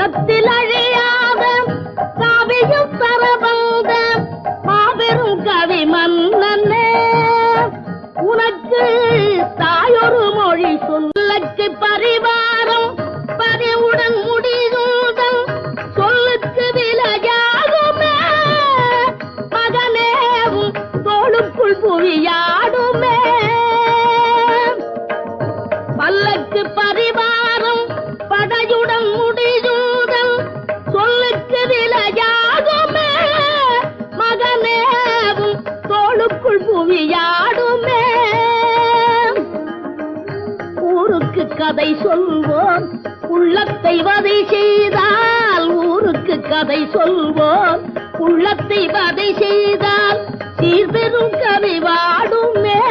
காலத்தில் அழியாத காவியம் தர வந்த மாபெரும் கவி மன்னனே, உனக்கு தாயொரு மொழி சொல்லுக்கு பரிவாரம் பரிவுடன் முடிதூதல் சொல்லுக்கு விலையாகுமே, மகனேவும் தோளுக்குள் புவியாடுமே. பல்லக்கு பரிவாரம் படையுடன் முடிதூதல் சொல்லுக்கு விலையாகுமே, மகனேவும் தோளுக்குள் புவியாடுமே. ஊருக்கு கதை சொல்வோம் உள்ளத்தை வதை செய்தால், ஊருக்கு கதை சொல்வோம் உள்ளத்தை வதை செய்தால் சீர்பெரும் கவி வாடுமே.